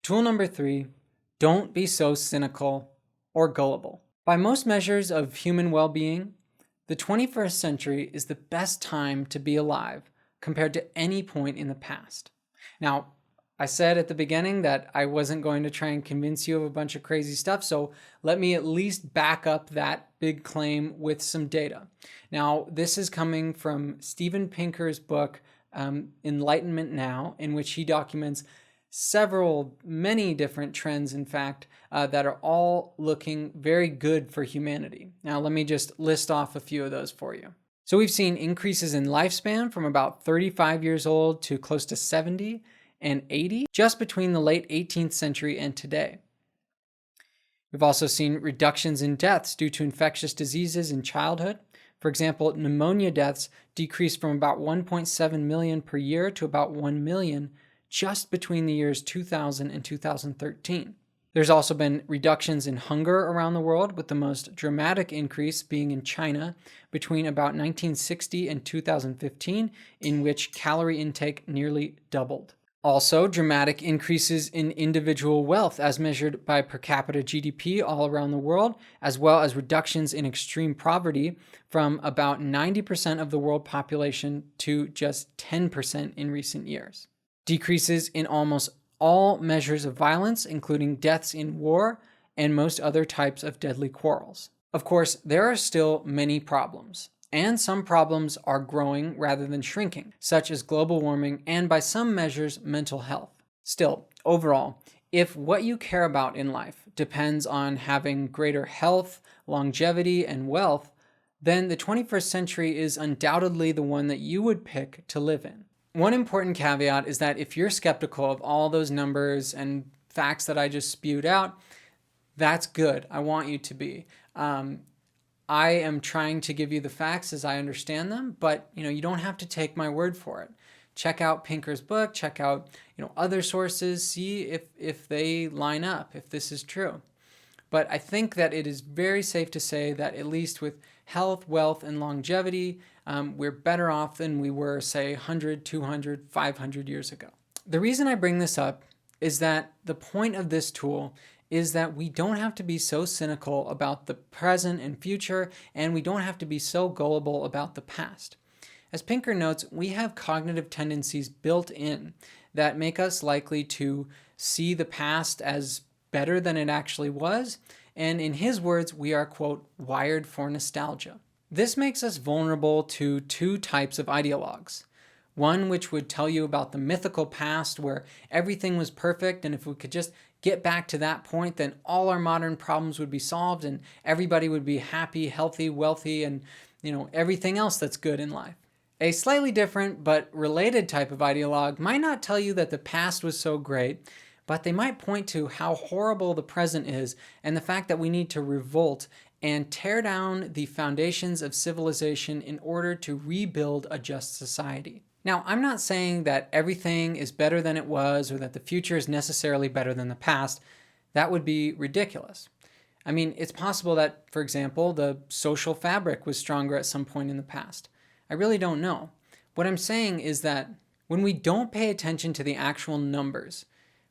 Tool number 3, don't be so cynical or gullible. By most measures of human well-being, the 21st century is the best time to be alive compared to any point in the past. Now, I said at the beginning that I wasn't going to try and convince you of a bunch of crazy stuff, so let me at least back up that big claim with some data. Now, this is coming from Steven Pinker's book, Enlightenment Now, in which he documents many different trends, in fact, that are all looking very good for humanity. Now, let me just list off a few of those for you. So we've seen increases in lifespan from about 35 years old to close to 70 and 80 just between the late 18th century and today. We've also seen reductions in deaths due to infectious diseases in childhood. For example, pneumonia deaths decreased from about 1.7 million per year to about 1 million just between the years 2000 and 2013. There's also been reductions in hunger around the world, with the most dramatic increase being in China between about 1960 and 2015, in which calorie intake nearly doubled. Also, dramatic increases in individual wealth as measured by per capita GDP all around the world, as well as reductions in extreme poverty from about 90% of the world population to just 10% in recent years. Decreases in almost all measures of violence, including deaths in war and most other types of deadly quarrels. Of course, there are still many problems. And some problems are growing rather than shrinking, such as global warming and, by some measures, mental health. Still, overall, if what you care about in life depends on having greater health, longevity, and wealth, then the 21st century is undoubtedly the one that you would pick to live in. One important caveat is that if you're skeptical of all those numbers and facts that I just spewed out, that's good. I want you to be. I am trying to give you the facts as I understand them, but you don't have to take my word for it. Check out Pinker's book, check out other sources, see if they line up, if this is true. But I think that it is very safe to say that at least with health, wealth, and longevity, we're better off than we were, say, 100, 200, 500 years ago. The reason I bring this up is that the point of this tool is that we don't have to be so cynical about the present and future, and we don't have to be so gullible about the past. As Pinker notes, we have cognitive tendencies built in that make us likely to see the past as better than it actually was, and in his words, we are, quote, wired for nostalgia. This makes us vulnerable to two types of ideologues. One which would tell you about the mythical past where everything was perfect, and if we could just get back to that point, then all our modern problems would be solved and everybody would be happy, healthy, wealthy, and everything else that's good in life. A slightly different but related type of ideologue might not tell you that the past was so great, but they might point to how horrible the present is and the fact that we need to revolt and tear down the foundations of civilization in order to rebuild a just society. Now, I'm not saying that everything is better than it was or that the future is necessarily better than the past. That would be ridiculous. I mean, it's possible that, for example, the social fabric was stronger at some point in the past. I really don't know. What I'm saying is that when we don't pay attention to the actual numbers,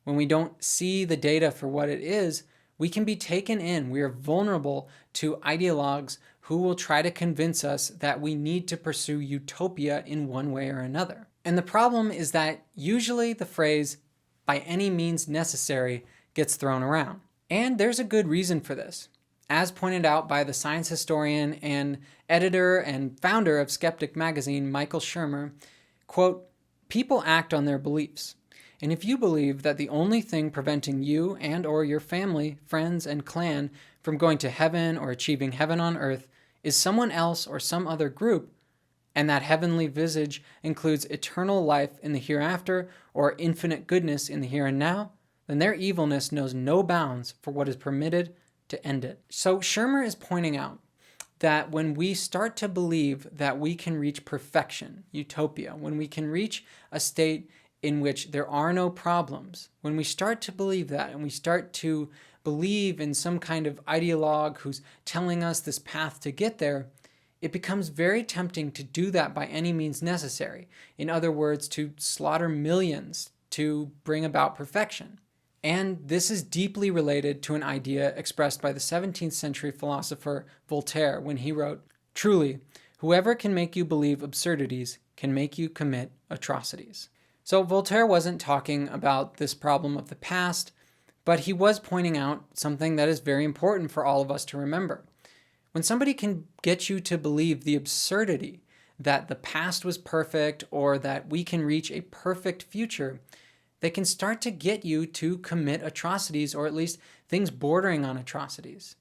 when we don't see the data for what it is, we can be taken in. We are vulnerable to ideologues who will try to convince us that we need to pursue utopia in one way or another. And the problem is that usually the phrase, by any means necessary, gets thrown around. And there's a good reason for this. As pointed out by the science historian and editor and founder of Skeptic magazine, Michael Shermer, quote, "People act on their beliefs. And if you believe that the only thing preventing you and or your family, friends, and clan from going to heaven or achieving heaven on earth is someone else or some other group, and that heavenly visage includes eternal life in the hereafter or infinite goodness in the here and now, then their evilness knows no bounds for what is permitted to end it." So Shermer is pointing out that when we start to believe that we can reach perfection, utopia, when we can reach a state in which there are no problems, when we start to believe that and we start to believe in some kind of ideologue who's telling us this path to get there, it becomes very tempting to do that by any means necessary. In other words, to slaughter millions to bring about perfection. And this is deeply related to an idea expressed by the 17th century philosopher Voltaire when he wrote, "Truly, whoever can make you believe absurdities can make you commit atrocities." So Voltaire wasn't talking about this problem of the past, but he was pointing out something that is very important for all of us to remember. When somebody can get you to believe the absurdity that the past was perfect or that we can reach a perfect future, they can start to get you to commit atrocities, or at least things bordering on atrocities.